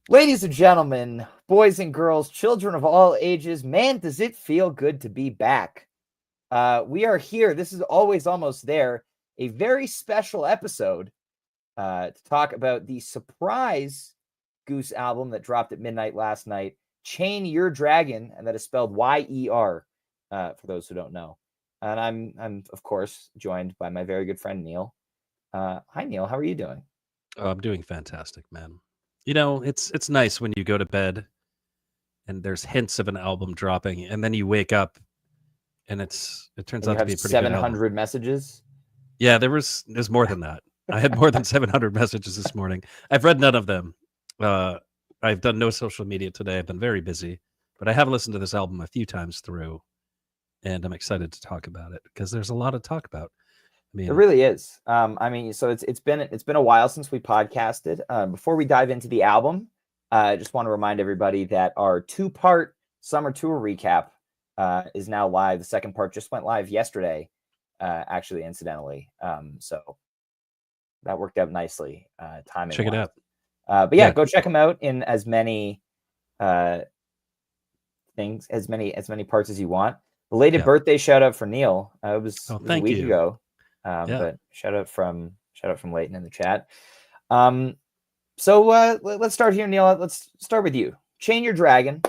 Ladies and gentlemen, boys and girls, children of all ages, man, does it feel good to be back. We are here. This is Always Almost There, a very special episode to talk about the surprise Goose album that dropped at midnight last night, Chain Yer Dragon, and that is spelled Y-E-R, for those who don't know. And I'm of course, joined by my very good friend, Neil. Hi, Neil. How are you doing? Oh, I'm doing fantastic, man. You know, it's nice when you go to bed and there's hints of an album dropping, and then you wake up and it turns And you out to have be a pretty good album. 700 messages? Yeah, there's more than that. I had more than 700 messages this morning. I've read none of them. Uh, I've done no social media today. I've been very busy, but I have listened to this album a few times through, and I'm excited to talk about it because there's a lot to talk about. I It mean, really is. So it's been a while since we podcasted. Before we dive into the album, I just want to remind everybody that our two-part summer tour recap is now live. The second part just went live yesterday, actually, incidentally. So that worked out nicely, timing check it wise. out. But yeah, go check them out in as many things, as many parts as you want. Belated birthday shout out for Neil. It was a Thank week you. ago. Yeah. But shout out from Leighton in the chat. So let's start here, Neil. Let's start with you. Chain Yer Dragon.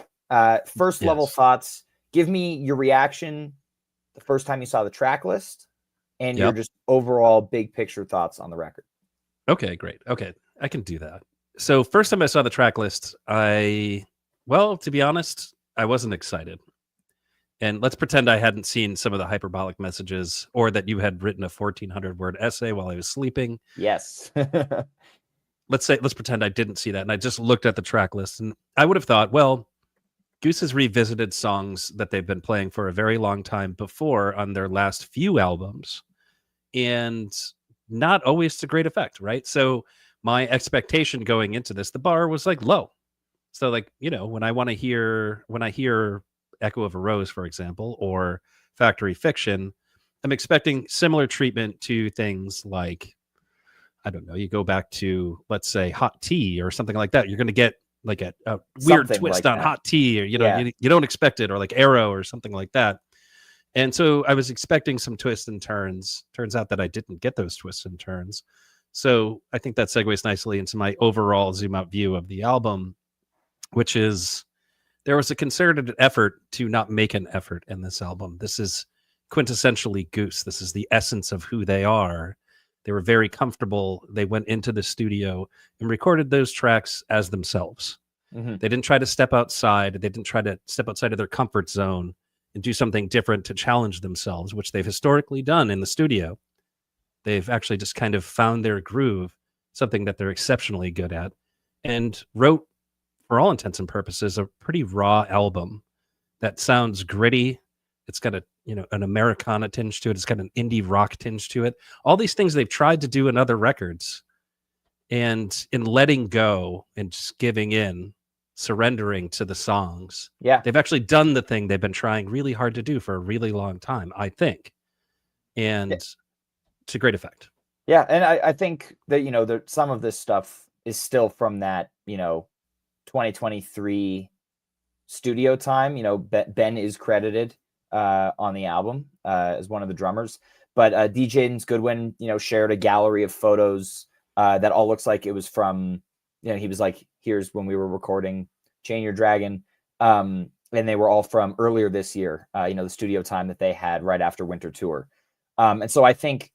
First level thoughts. Give me your reaction the first time you saw the track list, and your just overall big picture thoughts on the record. Okay, great. Okay, I can do that. So first time I saw the track list, well, to be honest, I wasn't excited. And let's pretend I hadn't seen some of the hyperbolic messages, or that you had written a 1,400 word essay while I was sleeping. Yes. Let's pretend I didn't see that, and I just looked at the track list, and I would have thought, well, Goose has revisited songs that they've been playing for a very long time before on their last few albums, and not always to great effect, right? So my expectation going into this, the bar was like low. So like, you know, when I hear Echo of a Rose, for example, or Factory Fiction, I'm expecting similar treatment to things like, I don't know, you go back to, let's say, Hot Tea or something like that. You're going to get like a weird Something twist like on that. Hot Tea, or, you know, you don't expect it, or like Arrow or something like that. And so I was expecting some twists and turns. Turns out that I didn't get those twists and turns. So I think that segues nicely into my overall zoom out view of the album, which is there was a concerted effort to not make an effort in this album. This is quintessentially Goose. This is the essence of who they are. They were very comfortable. They went into the studio and recorded those tracks as themselves. Mm-hmm. They didn't try to step outside. They didn't try to step outside of their comfort zone and do something different to challenge themselves, which they've historically done in the studio. They've actually just kind of found their groove, something that they're exceptionally good at, and wrote, for all intents and purposes, a pretty raw album that sounds gritty. It's got an Americana tinge to it. It's got an indie rock tinge to it. All these things they've tried to do in other records, and in letting go and just giving in, surrendering to the songs, they've actually done the thing they've been trying really hard to do for a really long time, I think, and to great effect. Yeah, and I think that some of this stuff is still from that 2023 studio time. Ben is credited on the album as one of the drummers, but DJ Goodwin shared a gallery of photos that all looks like it was from he was like, here's when we were recording Chain Yer Dragon, and they were all from earlier this year, the studio time that they had right after Winter Tour. And so I think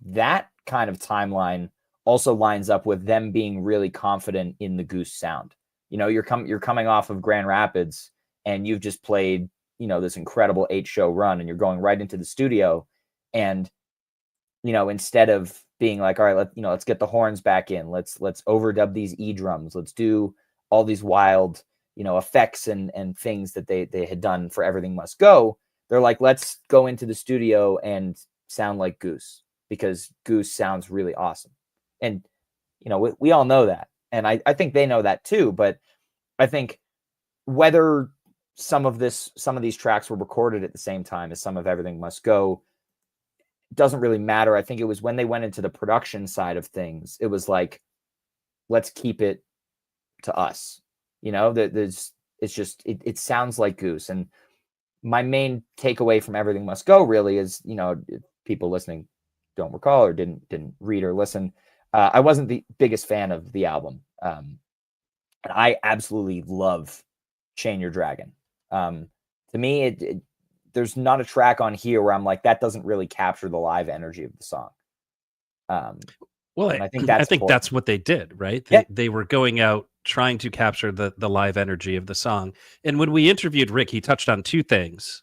that kind of timeline also lines up with them being really confident in the Goose sound. You're coming off of Grand Rapids, and you've just played this incredible 8-show run, and you're going right into the studio, and instead of being like, all right, let's get the horns back in, let's overdub these drums, let's do all these wild effects and things that they had done for Everything Must Go. They're like, let's go into the studio and sound like Goose, because Goose sounds really awesome. And we all know that, and I think they know that too. But I think whether some of these tracks were recorded at the same time as some of Everything Must Go doesn't really matter. I think it was when they went into the production side of things, it was like, let's keep it to us. You know, it sounds like Goose. And my main takeaway from Everything Must Go really is, you know, if people listening don't recall or didn't read or listen, I wasn't the biggest fan of the album. And I absolutely love Chain Yer Dragon. To me, there's not a track on here where I'm like, that doesn't really capture the live energy of the song. Well, And I think that's what they did, right? They were going out trying to capture the live energy of the song. And when we interviewed Rick, he touched on two things.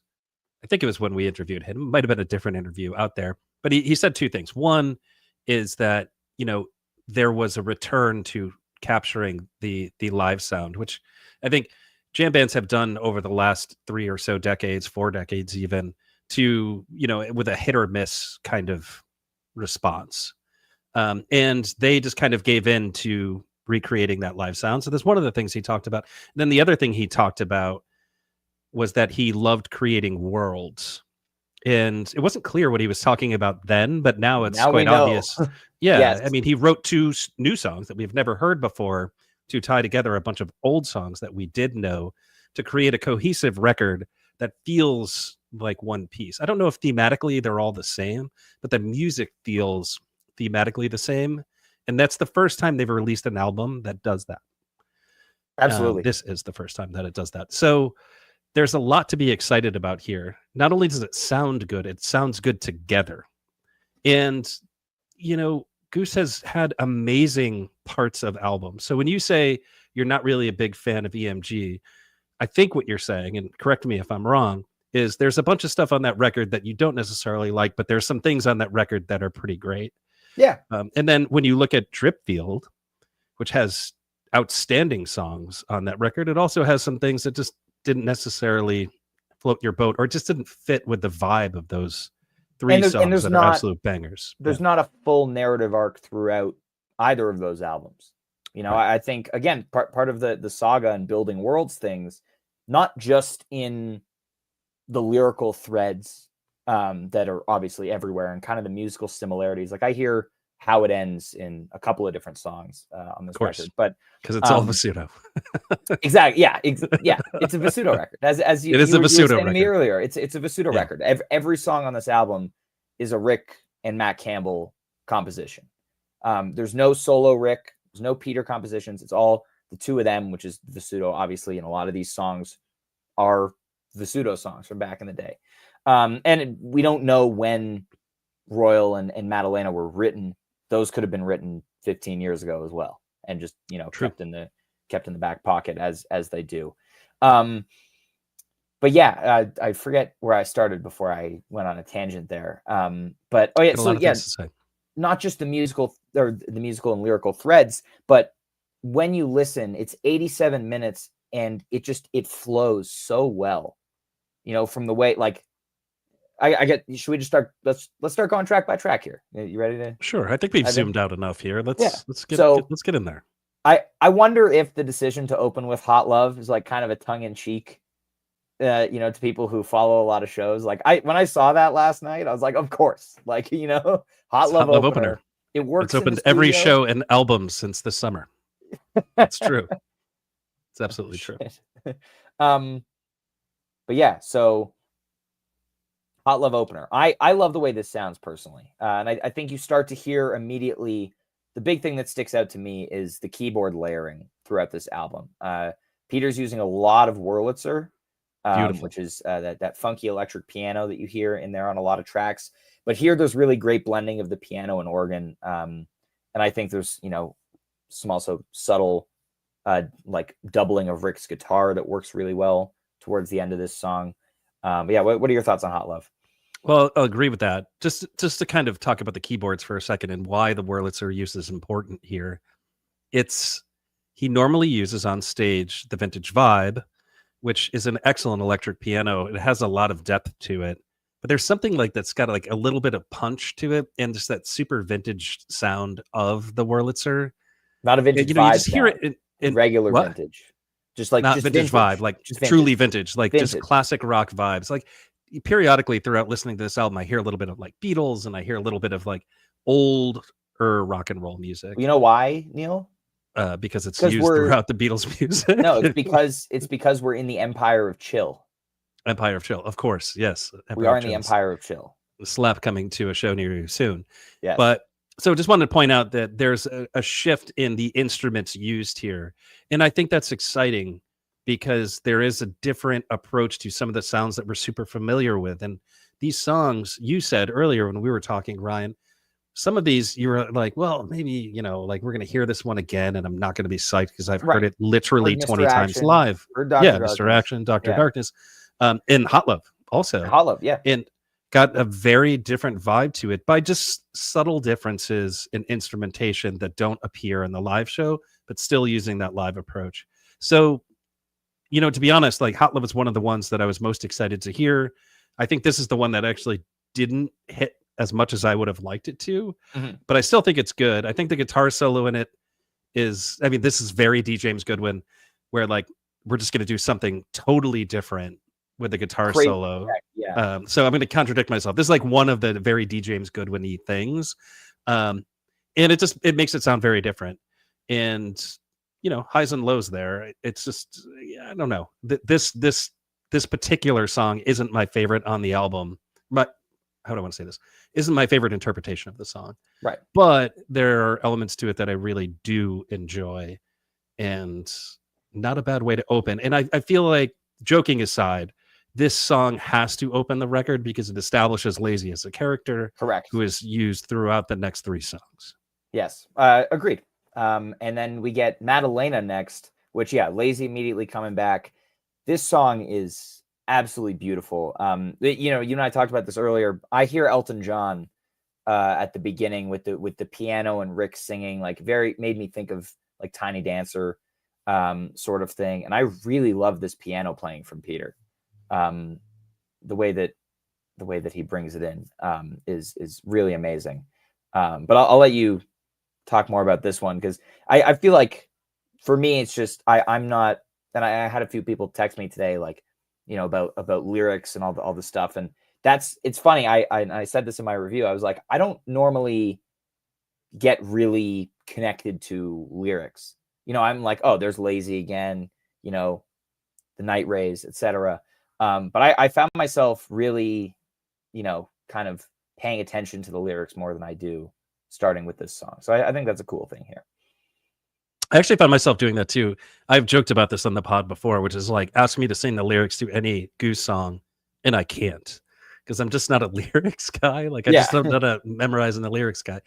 I think it was when we interviewed him. It might have been a different interview out there, but he said two things. One is that, you know, there was a return to capturing the live sound, which I think jam bands have done over the last 3 or so decades, 4 decades even, to, you know, with a hit or miss kind of response. And they just kind of gave in to recreating that live sound. So that's one of the things he talked about. And then the other thing he talked about was that he loved creating worlds. And it wasn't clear what he was talking about then, but now it's quite obvious. Yeah. Yes. I mean, he wrote 2 new songs that we've never heard before to tie together a bunch of old songs that we did know to create a cohesive record that feels like one piece. I don't know if thematically they're all the same, but the music feels thematically the same. And that's the first time they've released an album that does that. Absolutely. This is the first time that it does that. So there's a lot to be excited about here. Not only does it sound good, it sounds good together. And, you know, Goose has had amazing parts of albums. So when you say you're not really a big fan of EMG, I think what you're saying, and correct me if I'm wrong, is there's a bunch of stuff on that record that you don't necessarily like, but there's some things on that record that are pretty great. Yeah. And then when you look at Dripfield, which has outstanding songs on that record, it also has some things that just didn't necessarily float your boat or just didn't fit with the vibe of those 3 songs that are absolute bangers. There's not a full narrative arc throughout either of those albums. You know, right. I think, again, part of the saga and building worlds things, not just in the lyrical threads that are obviously everywhere and kind of the musical similarities. Like I hear how it ends in a couple of different songs on this record, but because it's all Vasudo. Exactly. Yeah. Yeah. It's a Vasudo record. As you, it is you a Vasudo record. To me earlier, it's a Vasudo record. Every song on this album is a Rick and Matt Campbell composition. There's no solo Rick. There's no Peter compositions. It's all the two of them, which is Vasudo, obviously. And a lot of these songs are Vasudo songs from back in the day. And we don't know when Royal and Madalena were written. Those could have been written 15 years ago as well, and just, you know, kept in the back pocket as they do. But yeah, I forget where I started before I went on a tangent there. But not just the musical and lyrical threads, but when you listen, it's 87 minutes and it flows so well. You know, from the way, like, I get. Should we just start? Let's start going track by track here. You ready to? Sure. I think we've zoomed out enough here. Let's get in there. I wonder if the decision to open with Hot Love is like kind of a tongue in cheek, you know, to people who follow a lot of shows. Like when I saw that last night, I was like, of course, like, you know, Hot Love opener. It works. It's opened every show and album since the summer. That's true. It's absolutely true. But yeah, so Hot Love opener. I love the way this sounds personally. And I think you start to hear immediately, the big thing that sticks out to me is the keyboard layering throughout this album. Peter's using a lot of Wurlitzer, which is that funky electric piano that you hear in there on a lot of tracks. But here there's really great blending of the piano and organ. And I think there's, you know, some also subtle like doubling of Rick's guitar that works really well towards the end of this song. But yeah, what are your thoughts on Hot Love? Well, I'll agree with that. Just to kind of talk about the keyboards for a second and why the Wurlitzer use is important here. He normally uses on stage the Vintage Vibe, which is an excellent electric piano. It has a lot of depth to it, but there's something like that's got like a little bit of punch to it, and just that super vintage sound of the Wurlitzer. Not a vintage vibe. You just hear it in regular vintage. Just like not just vintage vibe, like just truly vintage, like just classic rock vibes. Like periodically throughout listening to this album, I hear a little bit of like Beatles and I hear a little bit of like older rock and roll music. You know why, Neil? because it's 'Cause used throughout the Beatles music. No, it's because we're in the Empire of Chill. Empire of Chill, of course. Yes, We Empire are of in the Chill. Empire of Chill. Slap coming to a show near you soon. Yes. But so just wanted to point out that there's a shift in the instruments used here. And I think that's exciting because there is a different approach to some of the sounds that we're super familiar with. And these songs, you said earlier when we were talking, Ryan, some of these you were like, well, maybe, you know, like we're going to hear this one again and I'm not going to be psyched because I've heard it literally 20 times live. Or Dr. Yeah, Darkness. Mr. Action, Dr. Darkness. And Hot Love also. Hot Love, yeah. And got a very different vibe to it by just subtle differences in instrumentation that don't appear in the live show, but still using that live approach. So, you know, to be honest, like Hot Love is one of the ones that I was most excited to hear. I think this is the one that actually didn't hit as much as I would have liked it to, but I still think it's good. I think the guitar solo in it is, I mean, this is very D. James Goodwin, where like we're just going to do something totally different with the guitar solo. Yeah. So I'm going to contradict myself. This is like one of the very D. James Goodwin-y things. And it makes it sound very different. And, you know, highs and lows there. It's just, I don't know. This particular song isn't my favorite on the album. But how do I want to say this? Isn't my favorite interpretation of the song. Right. But there are elements to it that I really do enjoy. And not a bad way to open. And I feel like, joking aside, this song has to open the record because it establishes Lazy as a character. Correct. Who is used throughout the next three songs. Yes. Agreed. And then we get Madalena next, which, yeah, Lazy immediately coming back. This song is absolutely beautiful. You know, you and I talked about this earlier. I hear Elton John at the beginning with the piano and Rick singing, like made me think of like Tiny Dancer sort of thing. And I really love this piano playing from Peter. The way that he brings it in is really amazing. But I'll let you talk more about this one because I feel like for me it's just I'm not, and I had a few people text me today like, you know, about lyrics and all the stuff, and it's funny. I said this in my review. I was like, I don't normally get really connected to lyrics. You know, I'm like, oh, there's Lazy again, you know, the Night Rays, etc. But I found myself really, you know, kind of paying attention to the lyrics more than I do starting with this song. So I think that's a cool thing here. I actually found myself doing that too. I've joked about this on the pod before, which is like, ask me to sing the lyrics to any Goose song, and I can't because I'm just not a lyrics guy. Like I'm not a memorizing the lyrics guy.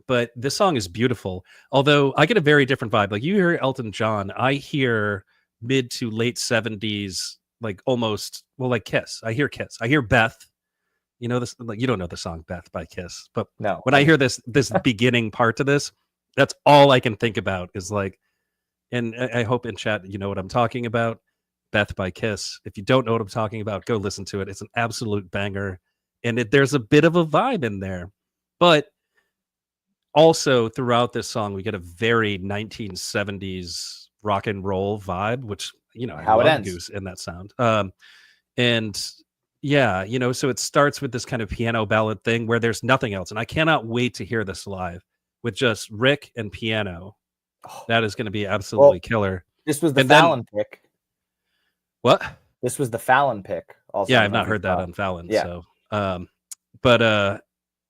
But this song is beautiful. Although I get a very different vibe. Like you hear Elton John, I hear mid to late 70s, like almost, well, like Kiss. I hear Kiss. I hear Beth. You know this, like you don't know the song Beth by Kiss, but no. When I hear this beginning part to this, that's all I can think about is like, and I hope in chat you know what I'm talking about. Beth by Kiss. If you don't know what I'm talking about, go listen to it. It's an absolute banger, and there's a bit of a vibe in there, but also throughout this song we get a very 1970s rock and roll vibe, which you know how I it love ends. Goose in that sound. And yeah, you know, so it starts with this kind of piano ballad thing where there's nothing else, and I cannot wait to hear this live with just Rick and piano. That is going to be absolutely killer. This was the Fallon pick. What? This was the Fallon pick. Also, yeah, I've not heard that on Fallon. Yeah. So,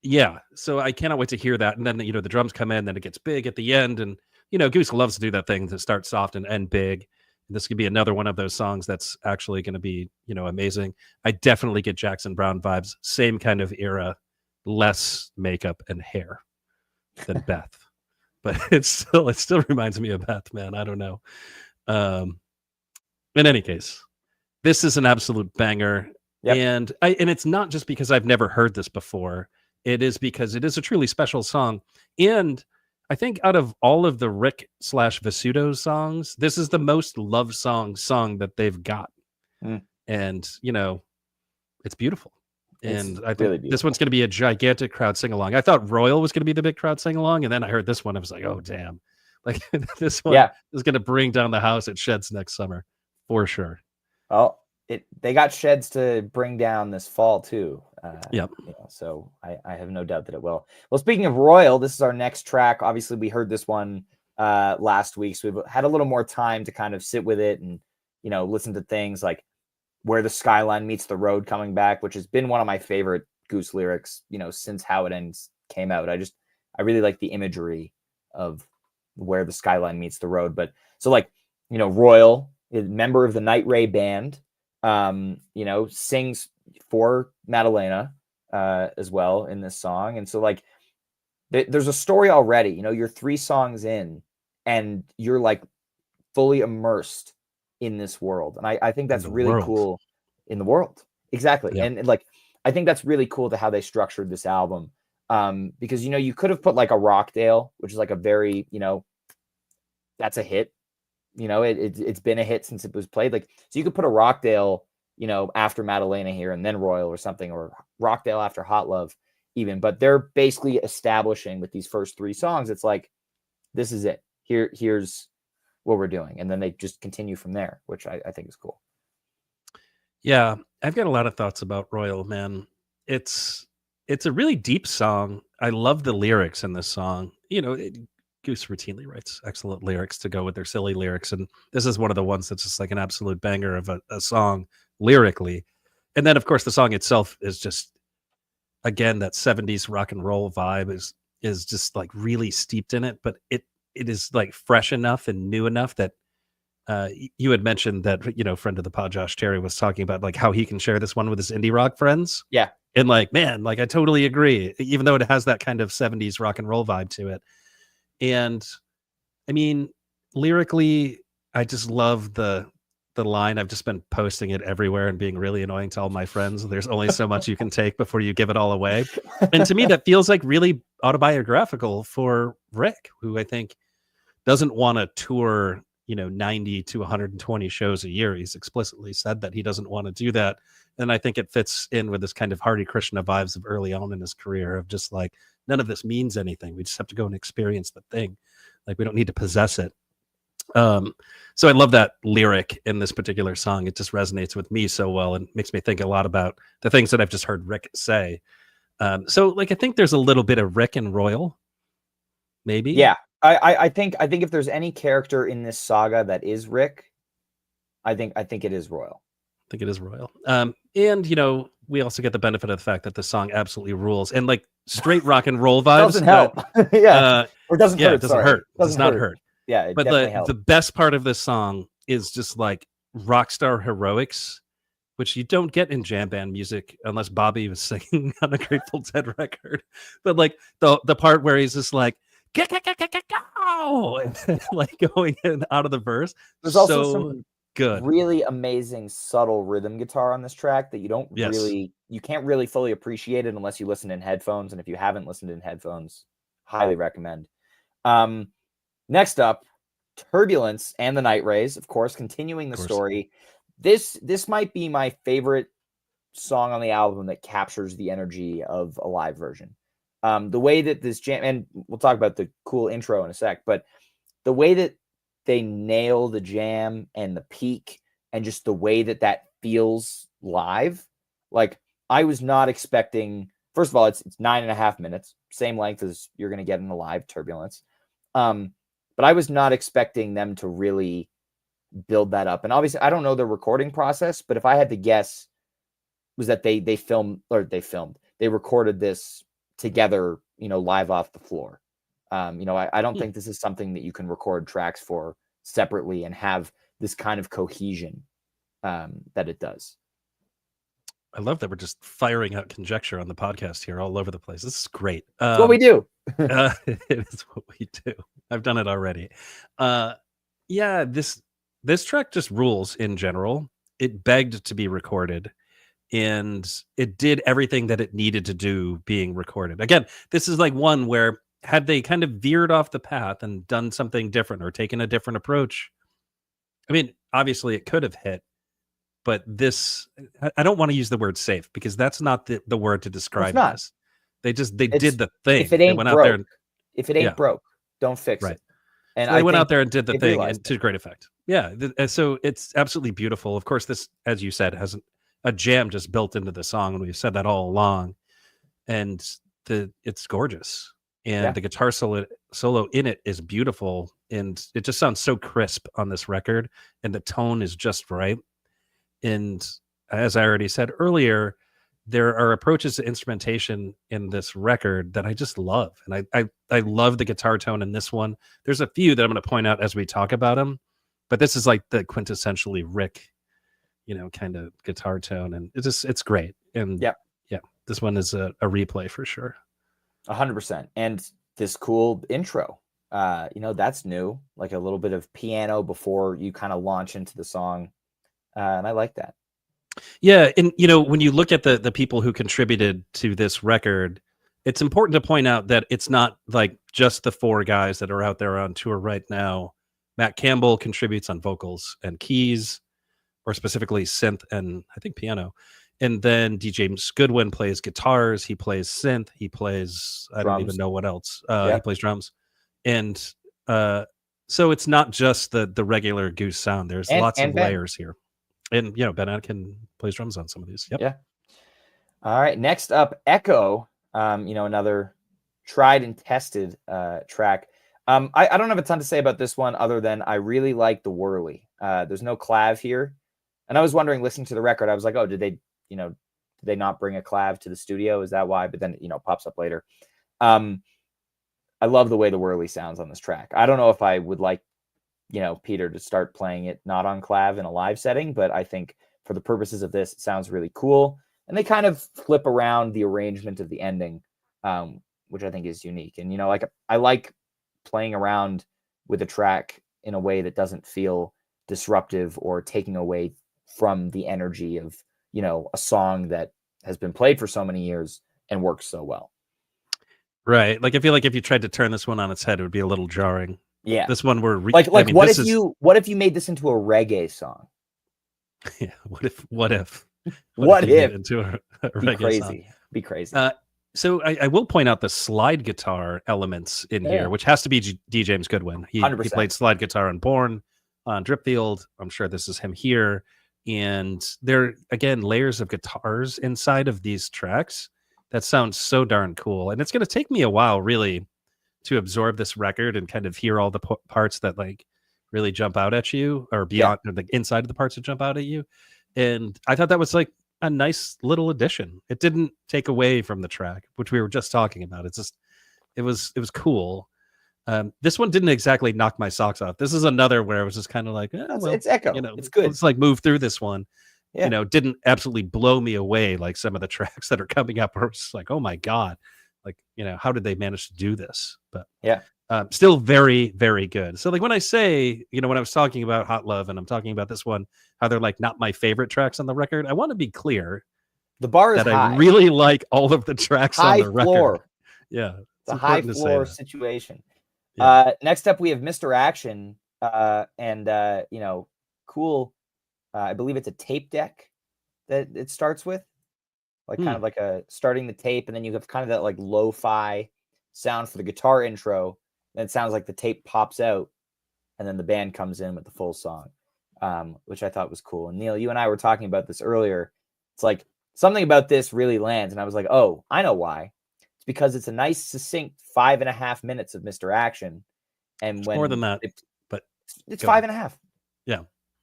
yeah. So I cannot wait to hear that. And then you know the drums come in, then it gets big at the end, and you know Goose loves to do that thing to start soft and end big. And this could be another one of those songs that's actually going to be amazing. I definitely get Jackson Browne vibes. Same kind of era, less makeup and hair than Beth, but it still reminds me of Beth, man. I don't know. In any case, this is an absolute banger. Yep. And it's not just because I've never heard this before. It is because it is a truly special song. And I think out of all of the Rick / Vasudo songs, this is the most love song that they've got. And you know, it's beautiful. And I think this one's going to be a gigantic crowd sing along. I thought Royal was going to be the big crowd sing along, and then I heard this one. I was like, oh damn! Like this one is going to bring down the house at Sheds next summer for sure. Well, they got Sheds to bring down this fall too. Yep. You know, so I have no doubt that it will. Well, speaking of Royal, this is our next track. Obviously, we heard this one last week, so we've had a little more time to kind of sit with it and, you know, listen to things like Where the Skyline Meets the Road coming back, which has been one of my favorite Goose lyrics, you know, since How It Ends came out. I really like the imagery of where the skyline meets the road. But so, like, you know, Royal, a member of the Night Ray band, you know, sings for Madalena as well in this song. And so, like, there's a story already. You know, you're 3 songs in and you're like fully immersed in this world. And I think that's really cool in the world. Exactly. Yeah. And like, I think that's really cool to how they structured this album. Because, you know, you could have put like a Rockdale, which is like a very, you know, that's a hit. You know, it's been a hit since it was played. Like, so you could put a Rockdale, you know, after Madalena here and then Royal or something, or Rockdale after Hot Love even. But they're basically establishing with these first 3 songs, it's like, this is it. Here's what we're doing. And then they just continue from there, which I think is cool. Yeah, I've got a lot of thoughts about Royal, man. It's a really deep song. I love the lyrics in this song. You know, Goose routinely writes excellent lyrics to go with their silly lyrics, and this is one of the ones that's just like an absolute banger of a song lyrically. And then, of course, the song itself is just, again, that 70s rock and roll vibe is just like really steeped in it, but it is like fresh enough and new enough that you had mentioned that, you know, friend of the pod, Josh Terry, was talking about like how he can share this one with his indie rock friends. Yeah. And like, man, like I totally agree, even though it has that kind of 70s rock and roll vibe to it. And I mean, lyrically, I just love the line. I've just been posting it everywhere and being really annoying to all my friends. There's only so much you can take before you give it all away. And to me, that feels like really autobiographical for Rick, who I think doesn't want to tour, you know, 90 to 120 shows a year. He's explicitly said that he doesn't want to do that. And I think it fits in with this kind of Hare Krishna vibes of early on in his career of just like, none of this means anything. We just have to go and experience the thing. Like, we don't need to possess it. So I love that lyric in this particular song. It just resonates with me so well and makes me think a lot about the things that I've just heard Rick say. So like, I think there's a little bit of Rick and Royal, maybe. Yeah. I think if there's any character in this saga that is Rick, I think it is Royal. I think it is Royal. And you know, we also get the benefit of the fact that the song absolutely rules, and like straight rock and roll vibes doesn't help. Yeah. Or doesn't hurt. It doesn't hurt. It does not hurt. Yeah. But the best part of this song is just like rock star heroics, which you don't get in jam band music unless Bobby was singing on a Grateful Dead record. But like the part where he's just like, go, and like going in out of the verse. There's also some good, really amazing subtle rhythm guitar on this track that you can't really fully appreciate it unless you listen in headphones. And if you haven't listened in headphones, highly recommend. Next up, Turbulence and the Night Rays, of course, continuing the story. This might be my favorite song on the album that captures the energy of a live version. The way that this jam, and we'll talk about the cool intro in a sec, but the way that they nail the jam and the peak and just the way that feels live, like I was not expecting. First of all, it's 9.5 minutes, same length as you're going to get in a live Turbulence. But I was not expecting them to really build that up. And obviously, I don't know the recording process, but if I had to guess, was that they recorded this together, you know, live off the floor. You know, I don't think this is something that you can record tracks for separately and have this kind of cohesion that it does. I love that we're just firing out conjecture on the podcast here all over the place. This is great. It's what we do. It is what we do. I've done it already. Yeah, this track just rules in general. It begged to be recorded, and it did everything that it needed to do being recorded. Again, this is like one where had they kind of veered off the path and done something different or taken a different approach, I mean, obviously it could have hit, but this, I don't want to use the word safe because that's not the word to describe this. They did the thing. If it ain't broke, broke, don't fix it. And so they went out there and did the thing, and to great effect. Yeah. So it's absolutely beautiful. Of course, this, as you said, has a jam just built into the song, and we've said that all along. And it's gorgeous. And the guitar solo solo in it is beautiful, and it just sounds so crisp on this record, and the tone is just right. And as I already said earlier, there are approaches to instrumentation in this record that I just love, and I love the guitar tone in this one. There's a few that I'm going to point out as we talk about them, but this is like the quintessentially Rick, kind of guitar tone, and it's great. And Yep. yeah, this one is a replay for sure. 100%. And this cool intro, that's new, like a little bit of piano before you kind of launch into the song. And I like that. Yeah, and when you look at the people who contributed to this record, it's important to point out that it's not like just the 4 guys that are out there on tour right now. Matt Campbell contributes on vocals and keys, or specifically synth and I think piano. And then DJ Goodwin plays guitars, he plays synth, he plays I don't even know what else. He plays drums. And so it's not just the regular Goose sound. There's lots of layers here. And Ben Atkin plays drums on some of these. Yep. Yeah. All right. Next up, Echo. Another tried and tested track. I don't have a ton to say about this one other than I really like the whirly. There's no clav here, and I was wondering, listening to the record, I was like, oh, did they not bring a clav to the studio? Is that why? But then it pops up later. I love the way the whirly sounds on this track. I don't know if I would like Peter to start playing it not on clav in a live setting, but I think for the purposes of this, it sounds really cool. And they kind of flip around the arrangement of the ending, which I think is unique. And, I like playing around with a track in a way that doesn't feel disruptive or taking away from the energy of, a song that has been played for so many years and works so well. Right. Like, I feel like if you tried to turn this one on its head, it would be a little jarring. Yeah. This one what if you made this into a reggae song? Yeah. What if into a reggae song? Be crazy. So I will point out the slide guitar elements in here, which has to be D. James Goodwin. He played slide guitar on Born, on Dripfield. I'm sure this is him here. And there, again, layers of guitars inside of these tracks that sounds so darn cool. And it's going to take me a while, really, to absorb this record and kind of hear all the parts that like really jump out at you, or beyond or the inside of the parts that jump out at you. And I thought that was like a nice little addition. It didn't take away from the track, which we were just talking about. It's just, it was cool. This one didn't exactly knock my socks off. This is another where I was just kind of like, it's Echo. It's good. Let's like move through this one. Yeah. Didn't absolutely blow me away like some of the tracks that are coming up. Where it's like, oh my God, like, how did they manage to do this? But still very, very good. So like when I say, when I was talking about Hot Love and I'm talking about this one, how they're like not my favorite tracks on the record, I want to be clear. The bar is that high. I really like all of the tracks on the record. Yeah. It's a high floor situation. Yeah. Next up, we have Mr. Action and cool. I believe it's a tape deck that it starts with, like kind of like a starting the tape, and then you have kind of that like lo-fi sound for the guitar intro. And it sounds like the tape pops out, and then the band comes in with the full song, which I thought was cool. And Neil, you and I were talking about this earlier. It's like something about this really lands, and I was like, oh, I know why. It's because it's a nice, succinct 5.5 minutes of Mr. Action, and when more than that, but it's 5.5. Yeah.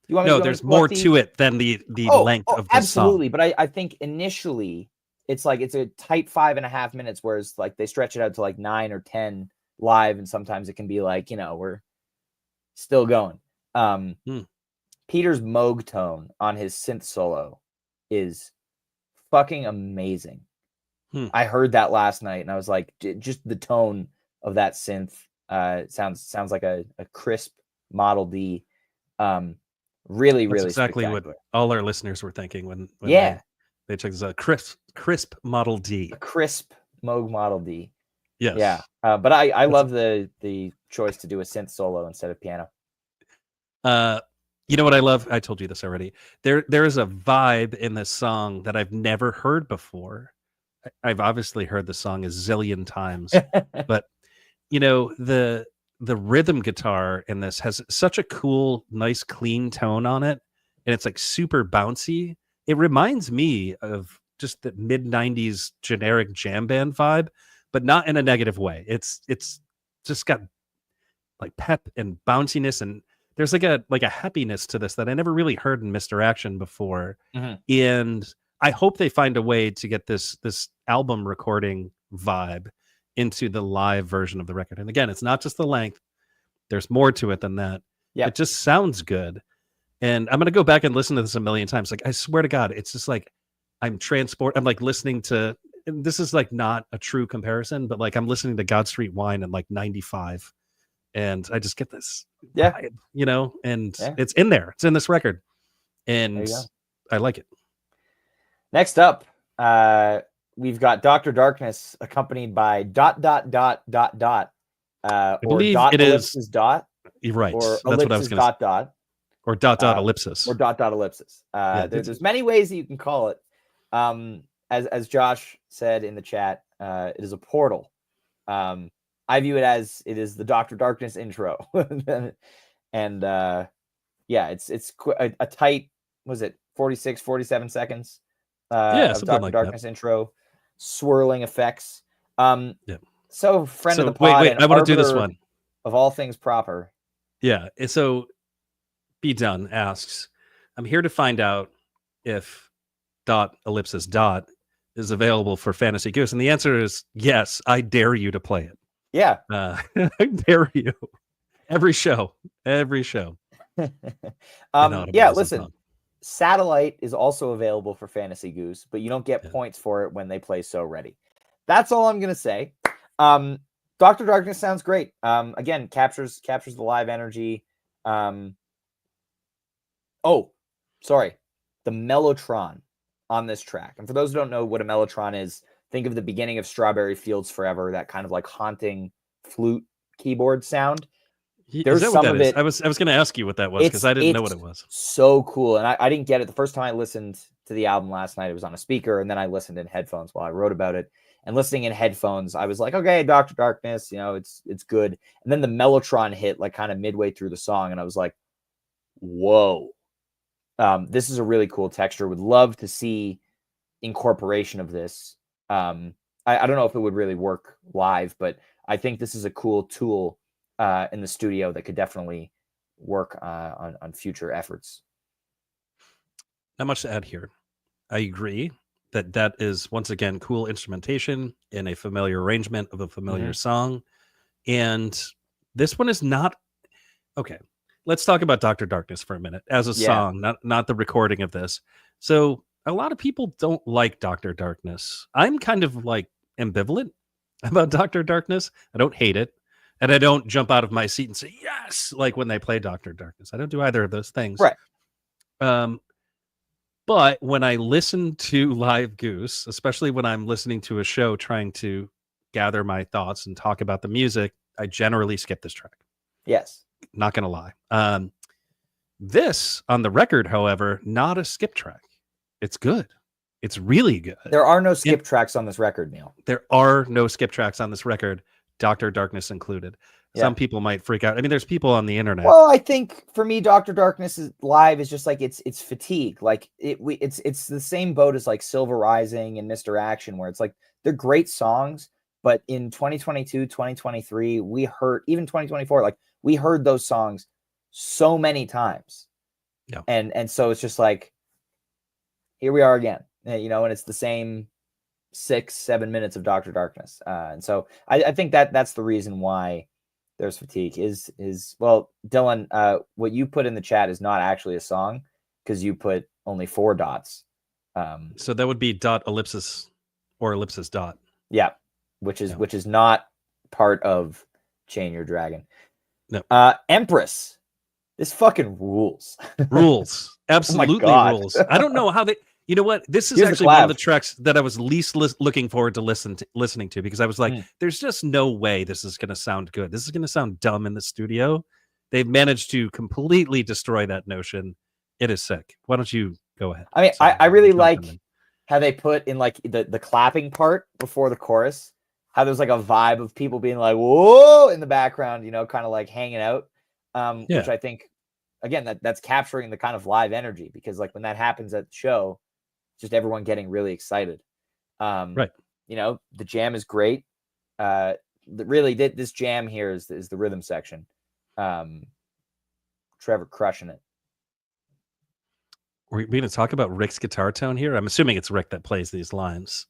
There's more to it than the length of the absolutely. song. But I think initially it's like it's a tight 5.5 minutes, whereas like they stretch it out to like 9 or 10 live, and sometimes it can be like, we're still going. Peter's Moog tone on his synth solo is fucking amazing. I heard that last night and I was like, just the tone of that synth sounds like a crisp Model D. Really, That's really exactly what all our listeners were thinking when they checked this out. Crisp Model D. A crisp Moog Model D. Yes. Yeah. But I love the choice to do a synth solo instead of piano. You know what I love? I told you this already. There is a vibe in this song that I've never heard before. I've obviously heard the song a zillion times, but the rhythm guitar in this has such a cool, nice, clean tone on it, and it's like super bouncy. It reminds me of just the mid-90s generic jam band vibe, but not in a negative way. It's just got like pep and bounciness, and there's like a happiness to this that I never really heard in Mr. Action before. And I hope they find a way to get this album recording vibe into the live version of the record. And again, it's not just the length. There's more to it than that. Yeah. It just sounds good. And I'm going to go back and listen to this a million times. Like, I swear to God, it's just like I'm like listening to, and this is like not a true comparison, but like I'm listening to God Street Wine in like 95. And I just get this vibe, you know, and it's in there. It's in this record. And I like it. Next up, we've got Dr. Darkness accompanied by ... I believe dot it ellipsis is dot. You're right. Or That's what I was going to say. Dot. Or dot ellipsis. Or dot ellipsis. There's many ways that you can call it. As Josh said in the chat, it is a portal. I view it as it is the Dr. Darkness intro. And it's a tight, was it 46, 47 seconds of Dr. Darkness intro, swirling effects. So friend of the pod. Wait, I want to do this one. Of all things proper. Yeah. So Be Done asks, I'm here to find out if dot ellipsis dot is available for Fantasy Goose. And the answer is yes. I dare you to play it. Yeah. I dare you. Every show. Yeah, listen. Satellite is also available for Fantasy Goose, but you don't get points for it when they play So Ready. That's all I'm going to say. Dr. Darkness sounds great. Again, captures the live energy. The Mellotron on this track. And for those who don't know what a Mellotron is, think of the beginning of Strawberry Fields Forever, that kind of like haunting flute keyboard sound. There's some of it. I was going to ask you what that was because I didn't know what it was. So cool. And I didn't get it the first time I listened to the album last night. It was on a speaker, and then I listened in headphones while I wrote about it. And listening in headphones, I was like, okay, Dr. Darkness, you know, it's good. And then the Mellotron hit like kind of midway through the song, and I was like, whoa. This is a really cool texture. Would love to see incorporation of this. I don't know if it would really work live, but I think this is a cool tool in the studio that could definitely work on future efforts. Not much to add here. I agree that is, once again, cool instrumentation in a familiar arrangement of a familiar song. And this one is not... Okay, let's talk about Dr. Darkness for a minute as a song, not the recording of this. So a lot of people don't like Dr. Darkness. I'm kind of like ambivalent about Dr. Darkness. I don't hate it. And I don't jump out of my seat and say, yes, like when they play Dr. Darkness. I don't do either of those things. Right. But when I listen to Live Goose, especially when I'm listening to a show trying to gather my thoughts and talk about the music, I generally skip this track. Yes. Not going to lie. This, on the record, however, not a skip track. It's good. It's really good. There are no skip tracks on this record, Neil. There are no skip tracks on this record, Dr. Darkness included. Some people might freak out. I mean, there's people on the internet. Well, I think for me, Dr. Darkness is live is just like it's fatigue. Like it's the same boat as like Silver Rising and Mr. Action, where it's like they're great songs, but in 2022, 2023, we heard, even 2024, like we heard those songs so many times. Yeah. And so it's just like, here we are again, you know, and it's the same 6-7 minutes of Dr. Darkness. And so I think that's the reason why there's fatigue is well, Dylan, what you put in the chat is not actually a song because you put only 4 dots. So that would be dot ellipsis or ellipsis dot. Yeah. Which is not part of Chain Yer Dragon. No. Empress. This fucking rules. Rules. Absolutely rules. I don't know how they... You know what? This is actually one of the tracks that I was least looking forward to listening to because I was like, there's just no way this is going to sound good. This is going to sound dumb in the studio. They've managed to completely destroy that notion. It is sick. Why don't you go ahead? I mean, I really like how they put in like the clapping part before the chorus, how there's like a vibe of people being like, whoa, in the background, you know, kind of like hanging out, which I think, again, that's capturing the kind of live energy because like when that happens at the show, just everyone getting really excited. Right. You know, the jam is great. really this jam here is the rhythm section. Trevor crushing it. We're going to talk about Rick's guitar tone here. I'm assuming it's Rick that plays these lines,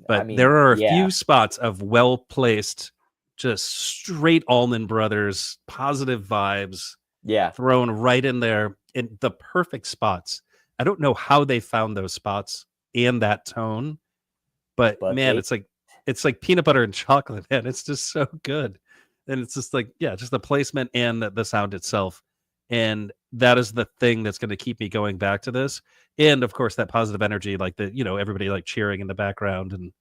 but I mean, there are a yeah. few spots of well placed, just straight Allman Brothers positive vibes. Yeah, thrown right in there in the perfect spots. I don't know how they found those spots and that tone, but man, it's like peanut butter and chocolate, man. It's just so good. And it's just like, yeah, just the placement and the sound itself. And that is the thing that's going to keep me going back to this. And of course, that positive energy, like everybody like cheering in the background and,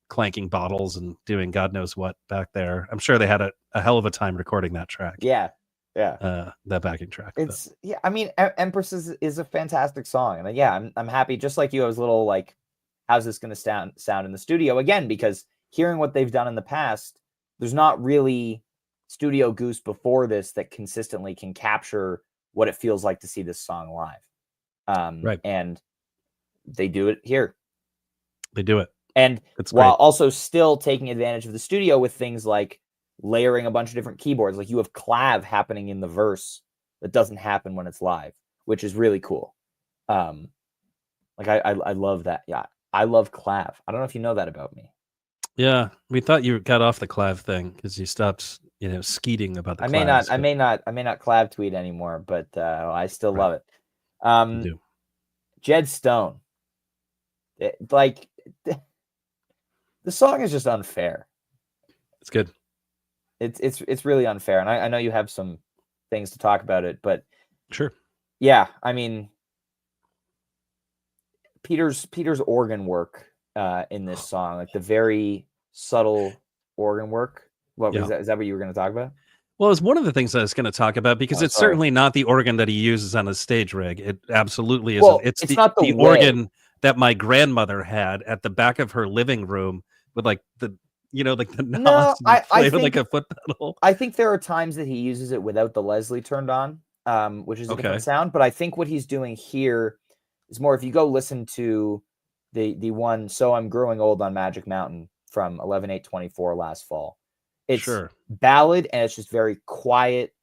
clanking bottles and doing God knows what back there. I'm sure they had a hell of a time recording that track. Yeah. That backing track. I mean, Empress is a fantastic song. And yeah, I'm happy. Just like you, I was a little like, how's this going to sound in the studio again? Because hearing what they've done in the past, there's not really Studio Goose before this that consistently can capture what it feels like to see this song live. Right. And they do it here. They do it. And it's while great. Also still taking advantage of the studio with things like layering a bunch of different keyboards. Like you have clav happening in the verse that doesn't happen when it's live, which is really cool. Like I love that. Yeah. I love clav. I don't know if you know that about me. Yeah. We thought you got off the clav thing because you stopped, skeeting about the clavs. I may not clav tweet anymore, but I still love it. You do. Jed Stone. The song is just unfair. It's good. It's really unfair. And I know you have some things to talk about it, but sure. Yeah. I mean, Peter's organ work in this song, like the very subtle organ work. Is that what you were going to talk about? Well, it's one of the things I was going to talk about because it's certainly not the organ that he uses on his stage rig. It absolutely isn't. Well, it's not the organ that my grandmother had at the back of her living room with like the knobs play with like a foot pedal. I think there are times that he uses it without the Leslie turned on, which is a different sound. But I think what he's doing here is more, if you go listen to the one "So I'm Growing Old on Magic Mountain" from 11/8/24 last fall. It's ballad and it's just very quiet,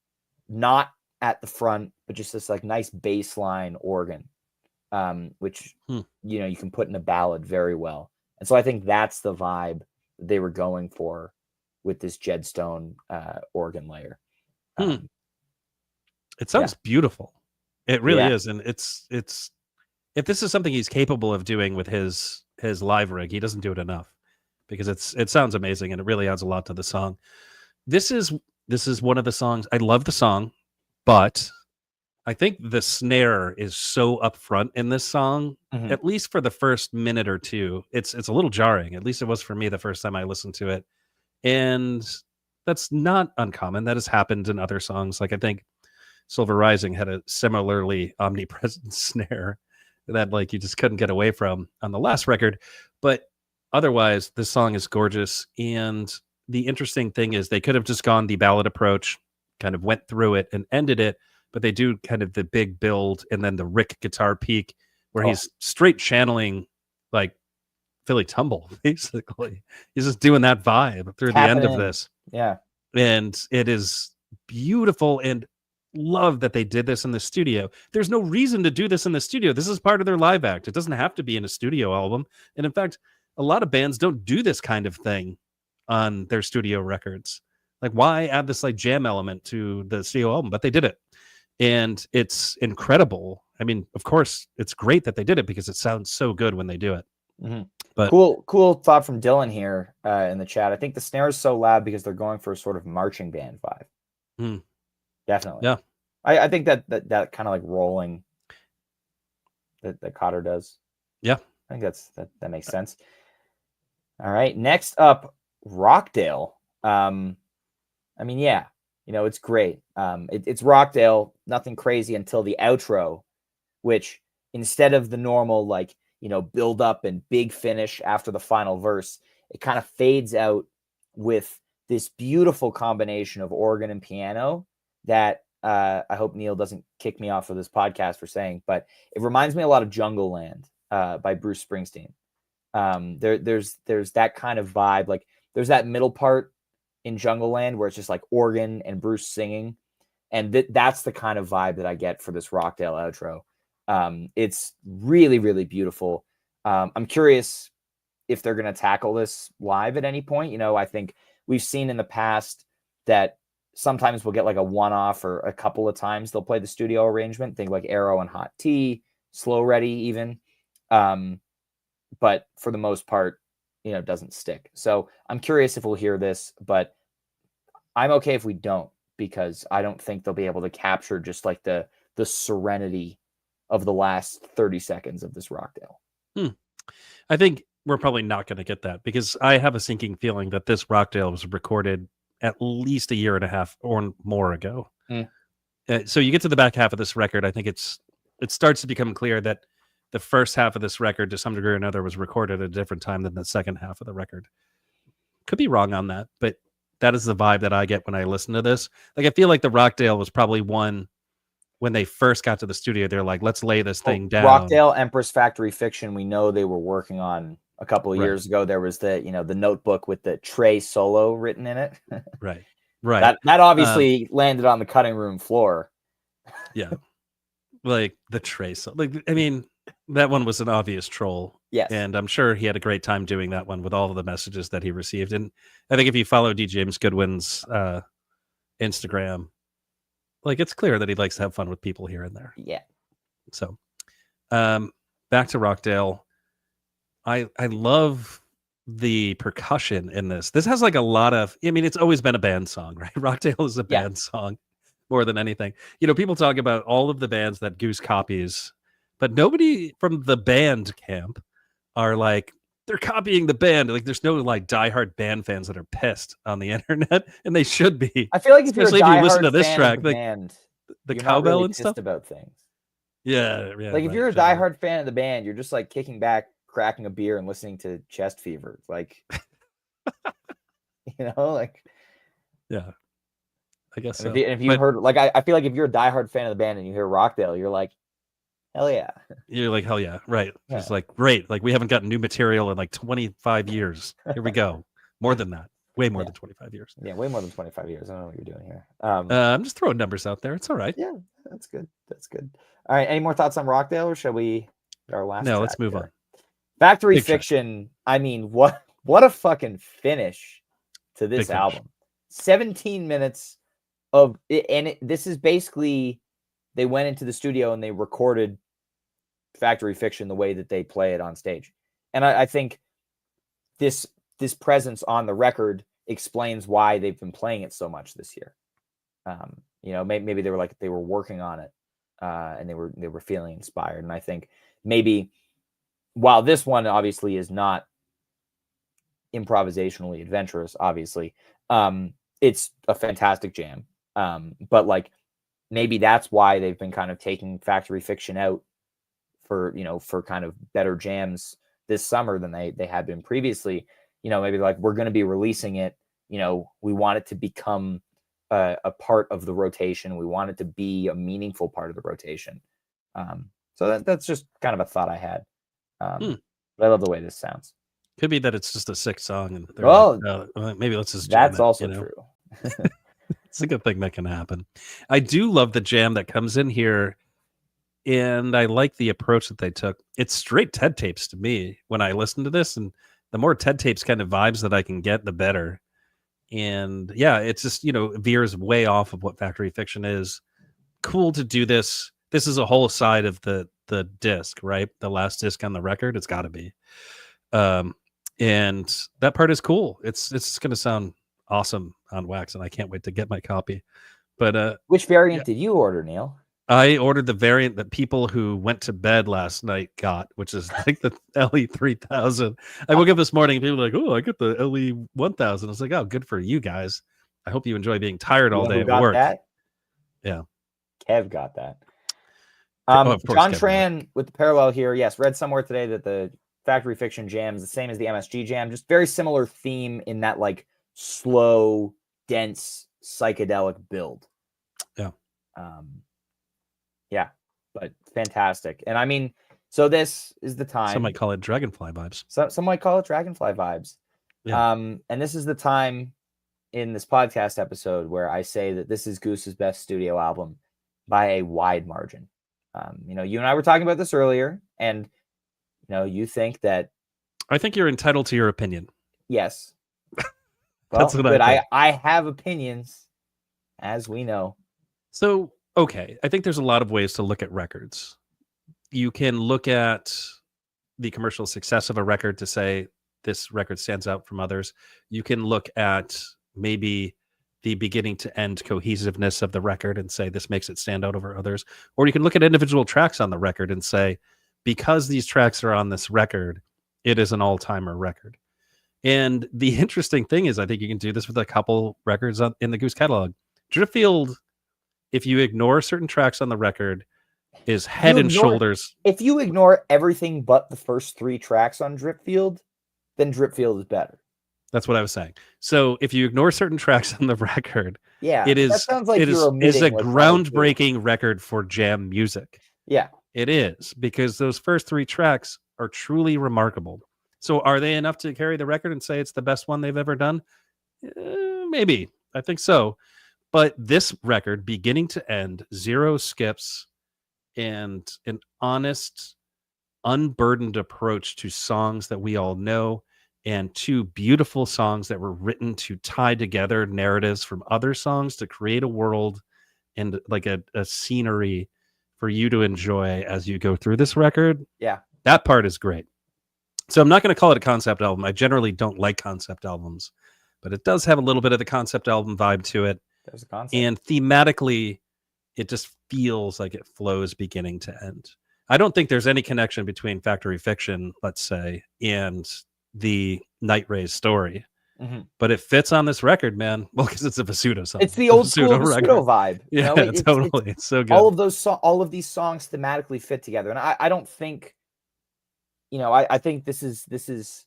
not at the front, but just this like nice bass line organ, which you can put in a ballad very well. And so I think that's the vibe they were going for with this Jed Stone organ layer. It sounds beautiful. It really is. And it's if this is something he's capable of doing with his live rig, he doesn't do it enough because it sounds amazing and it really adds a lot to the song. This is one of the songs. I love the song, but I think the snare is so upfront in this song, at least for the first minute or two. It's a little jarring. At least it was for me the first time I listened to it. And that's not uncommon. That has happened in other songs. Like I think Silver Rising had a similarly omnipresent snare that like you just couldn't get away from on the last record. But otherwise, this song is gorgeous. And the interesting thing is they could have just gone the ballad approach, kind of went through it and ended it. But they do kind of the big build and then the Rick guitar peak where he's straight channeling like Philly Tumble, basically. He's just doing that vibe through the end of this. Yeah. And it is beautiful and love that they did this in the studio. There's no reason to do this in the studio. This is part of their live act. It doesn't have to be in a studio album. And in fact, a lot of bands don't do this kind of thing on their studio records. Like, why add this like jam element to the studio album? But they did it. And it's incredible. I mean, of course, it's great that they did it because it sounds so good when they do it. But cool thought from Dylan here in the chat. I think the snare is so loud because they're going for a sort of marching band vibe. Definitely. Yeah. I think that kind of like rolling that Cotter does. Yeah. I think that makes sense. All right. Next up, Rockdale. I mean, yeah, it's great. It's Rockdale, nothing crazy until the outro, which instead of the normal, like, build up and big finish after the final verse, it kind of fades out with this beautiful combination of organ and piano that I hope Neil doesn't kick me off of this podcast for saying, but it reminds me a lot of Jungle Land by Bruce Springsteen. There's that kind of vibe. Like there's that middle part in Jungle Land, where it's just like organ and Bruce singing. And that's the kind of vibe that I get for this Rockdale outro. It's really, really beautiful. I'm curious if they're going to tackle this live at any point. You know, I think we've seen in the past that sometimes we'll get like a one-off, or a couple of times they'll play the studio arrangement. Think like Arrow and Hot Tea, Slow Ready even. But for the most part, you know, it doesn't stick. So I'm curious if we'll hear this, but I'm okay if we don't, because I don't think they'll be able to capture just like the serenity of the last 30 seconds of this Rockdale. I think we're probably not going to get that, because I have a sinking feeling that this Rockdale was recorded at least a year and a half or more ago. So you get to the back half of this record, I think it starts to become clear that the first half of this record, to some degree or another, was recorded at a different time than the second half of the record. Could be wrong on that, but that is the vibe that I get when I listen to this. Like, I feel like the Rockdale was probably one when they first got to the studio. They're like, let's lay this thing down. Rockdale, Empress Factory Fiction, we know they were working on a couple of years ago. There was the, you know, the notebook with the Trey solo written in it. Right. That obviously landed on the cutting room floor. Yeah. Like the Trey solo. Like, I mean, that one was an obvious troll. Yes. And I'm sure he had a great time doing that one with all of the messages that he received. And I think if you follow D. James Goodwin's Instagram, like, it's clear that he likes to have fun with people here and there. Yeah. So back to Rockdale. I love the percussion in this. This has like a lot of, I mean, it's always been a band song, right? Rockdale is a band song more than anything. You know, people talk about all of the bands that Goose copies, but nobody from the band camp are like, they're copying the band. Like, there's no like diehard band fans that are pissed on the internet, and they should be. I feel like if especially you're a if you listen to diehard this fan track, of the like band, the you're cowbell not really and stuff pissed about things. Yeah. Like, if you're a diehard fan of the band, you're just like kicking back, cracking a beer, and listening to Chest Fever. Like, you know, like, yeah, I guess so. And if you heard, like, I feel like if you're a diehard fan of the band and you hear Rockdale, you're like, hell yeah. You're like, hell yeah, right. Yeah. It's like, great. Like, we haven't gotten new material in like 25 years. Here we go. More than that. Way more than 25 years. Yeah, way more than 25 years. I don't know what you're doing here. I'm just throwing numbers out there. It's all right. Yeah, that's good. That's good. All right. Any more thoughts on Rockdale, or shall we our last? No, let's move on. Factory Big Fiction. Track. I mean, what a fucking finish to this album. 17 minutes of it, and this is basically, they went into the studio and they recorded Factory Fiction the way that they play it on stage. And I think this presence on the record explains why they've been playing it so much this year. You know, maybe they were working on it, and they were feeling inspired. And I think maybe, while this one obviously is not improvisationally adventurous, obviously, it's a fantastic jam. But like, maybe that's why they've been kind of taking Factory Fiction out for, you know, for kind of better jams this summer than they had been previously. You know, maybe like, we're going to be releasing it, you know, we want it to become a part of the rotation. We want it to be a meaningful part of the rotation. So that's just kind of a thought I had. But I love the way this sounds. Could be that it's just a sick song, and like, maybe let's just jam that's it, also you know? true. It's a good thing that can happen. I do love the jam that comes in here, and I like the approach that they took. It's straight TED tapes to me when I listen to this, and the more TED tapes kind of vibes that I can get, the better. And yeah, it's just, you know, veers way off of what Factory Fiction is. Cool to do this. This is a whole side of the disc, right? The last disc on the record. It's got to be. And that part is cool. It's going to sound awesome on wax, and I can't wait to get my copy. But which variant did you order, Neil? I ordered the variant that people who went to bed last night got, which is like the LE 3000. I woke up this morning and people were like, "Oh, I get the LE 1000." I was like, "Oh, good for you guys. I hope you enjoy being tired all day at work." That? Yeah, Kev got that. Of course, John Kev Tran with the parallel here. Yes, read somewhere today that the Factory Fiction jam is the same as the MSG jam, just very similar theme in that like slow, dense, psychedelic build. Yeah. Yeah, but fantastic. And I mean, so this is the time. Some might call it Dragonfly vibes. Some might call it Dragonfly vibes. Yeah. And this is the time in this podcast episode where I say that this is Goose's best studio album by a wide margin. You and I were talking about this earlier, and you think that. I think you're entitled to your opinion. Yes. Well, That's what good. I think. I have opinions, as we know. So, okay, I think there's a lot of ways to look at records. You can look at the commercial success of a record to say this record stands out from others. You can look at maybe the beginning to end cohesiveness of the record and say this makes it stand out over others. Or you can look at individual tracks on the record and say, because these tracks are on this record, it is an all-timer record. And the interesting thing is, I think you can do this with a couple records in the Goose catalog. Dripfield, if you ignore certain tracks on the record, is head and shoulders. If you ignore everything but the first 3 tracks on Dripfield, then Dripfield is better. That's what I was saying. So if you ignore certain tracks on the record, it is that sounds like it is a groundbreaking record for jam music. Yeah, it is, because those first 3 tracks are truly remarkable. So are they enough to carry the record and say it's the best one they've ever done? Maybe. I think so. But this record, beginning to end, 0 skips, and an honest, unburdened approach to songs that we all know, and 2 beautiful songs that were written to tie together narratives from other songs to create a world and like a scenery for you to enjoy as you go through this record. Yeah. That part is great. So I'm not going to call it a concept album. I generally don't like concept albums, but it does have a little bit of the concept album vibe to it. There's a concept. And thematically, it just feels like it flows beginning to end. I don't think there's any connection between Factory Fiction, let's say, and the Night Rays story. Mm-hmm. But it fits on this record, man. Well, because it's a Vasudo song. It's the old school Vasudo vibe. Yeah, totally. It's so good. All of these songs thematically fit together. And I don't think, I think this is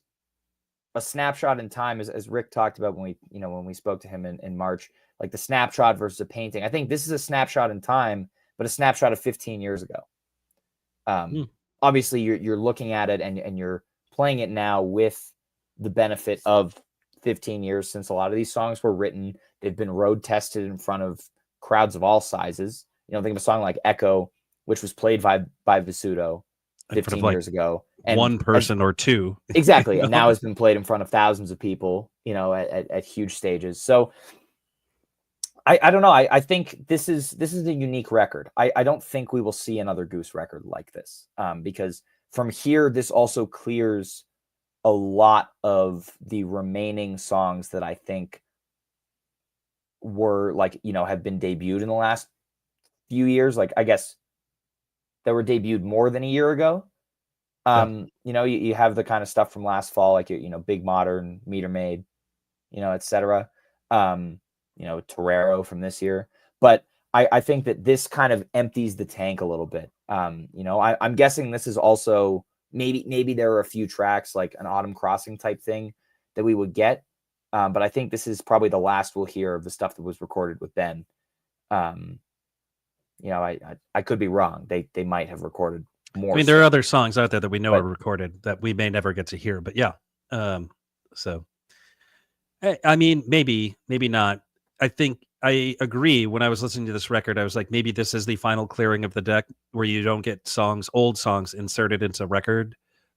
a snapshot in time, as Rick talked about when we spoke to him in March, like the snapshot versus a painting. I think this is a snapshot in time, but a snapshot of 15 years ago. Obviously, you're looking at it and you're playing it now with the benefit of 15 years since a lot of these songs were written. They've been road tested in front of crowds of all sizes. Think of a song like Echo, which was played by Vasudo 15 years ago. And one person or 2. Exactly. And now it's been played in front of thousands of people, at huge stages. So I don't know. I think this is a unique record. I don't think we will see another Goose record like this, because from here, this also clears a lot of the remaining songs that I think were have been debuted in the last few years. Like, I guess that were debuted more than a year ago. You have the kind of stuff from last fall, like, Big Modern, Meter Maid, etc. Torero from this year. But I think that this kind of empties the tank a little bit. I'm guessing this is also maybe there are a few tracks like an Autumn Crossing type thing that we would get. But I think this is probably the last we'll hear of the stuff that was recorded with Ben. I could be wrong. They might have recorded more. I mean, there are other songs out there that we know are recorded that we may never get to hear, but yeah. So, I mean, maybe not. I think I agree. When I was listening to this record, I was like, maybe this is the final clearing of the deck where you don't get old songs inserted into record.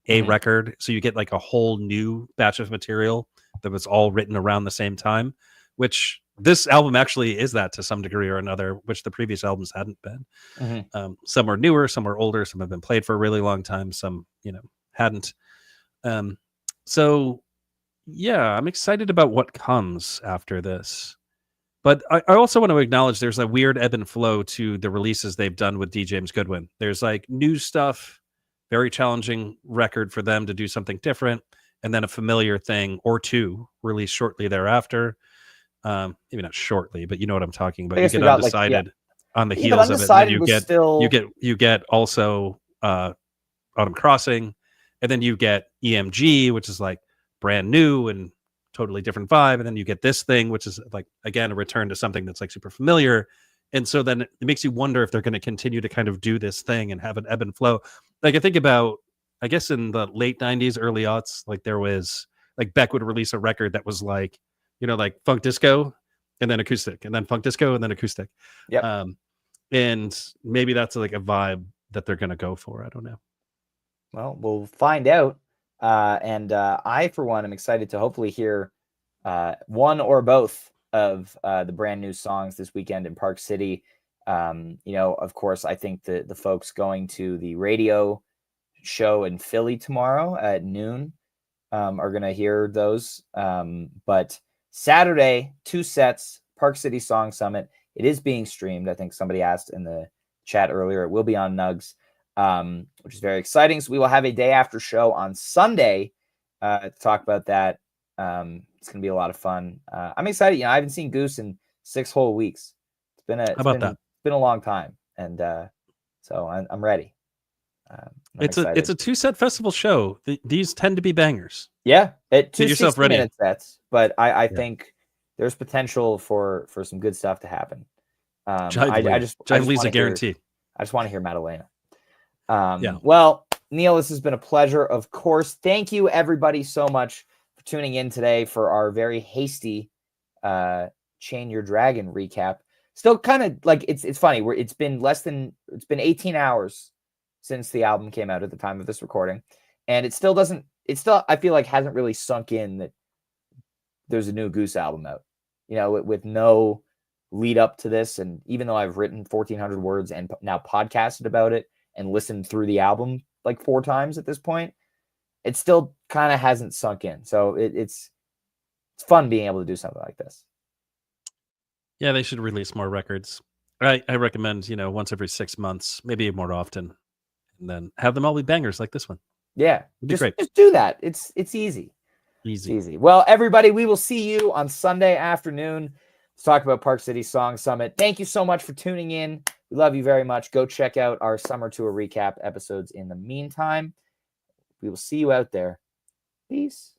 So you get like a whole new batch of material that was all written around the same time, which this album actually is that to some degree or another, which the previous albums hadn't been. Some are newer, some are older, some have been played for a really long time, some, hadn't. So yeah, I'm excited about what comes after this. But I also want to acknowledge there's a weird ebb and flow to the releases they've done with D. James Goodwin. There's like new stuff, very challenging record for them to do something different, and then a familiar thing or 2 released shortly thereafter. Maybe not shortly, but you know what I'm talking about. You get Undecided on the heels of it, and then you get also Autumn Crossing, and then you get EMG, which is like brand new and totally different vibe, and then you get this thing, which is like, again, a return to something that's like super familiar. And so then it makes you wonder if they're going to continue to kind of do this thing and have an ebb and flow. Like, I think about, I guess in the late 90s, early aughts, like there was like Beck would release a record that was like like funk disco and then acoustic, and then funk disco and then acoustic. Yep. And maybe that's like a vibe that they're gonna go for. I don't know. Well, we'll find out. And I, for one, am excited to hopefully hear one or both of the brand new songs this weekend in Park City. Of course, I think the folks going to the radio show in Philly tomorrow at noon are going to hear those. But Saturday, 2 sets, Park City Song Summit. It is being streamed. I think somebody asked in the chat earlier. It will be on Nugs, which is very exciting. So we will have a day after show on Sunday to talk about that. It's going to be a lot of fun. I'm excited. I haven't seen Goose in 6 whole weeks. It's been a long time, and so I'm ready. It's a 2-set festival show. These tend to be bangers. Yeah, Get yourself ready. 60-minute sets, but I think there's potential for some good stuff to happen. Jively's a guarantee. I just want to hear Madalena. Well, Neil, this has been a pleasure. Of course, thank you everybody so much for tuning in today for our very hasty Chain Yer Dragon recap. Still kind of like it's funny. It's been 18 hours since the album came out at the time of this recording, and it still I feel like hasn't really sunk in that there's a new Goose album out, with no lead up to this. And even though I've written 1,400 words and now podcasted about it and listened through the album like 4 times at this point, it still kind of hasn't sunk in. So it's fun being able to do something like this. Yeah, they should release more records. I recommend, once every 6 months, maybe more often, and then have them all be bangers like this one. Yeah, just do that. It's easy. Easy. Well, everybody, we will see you on Sunday afternoon to talk about Park City Song Summit. Thank you so much for tuning in. We love you very much. Go check out our summer tour recap episodes in the meantime. We will see you out there. Peace.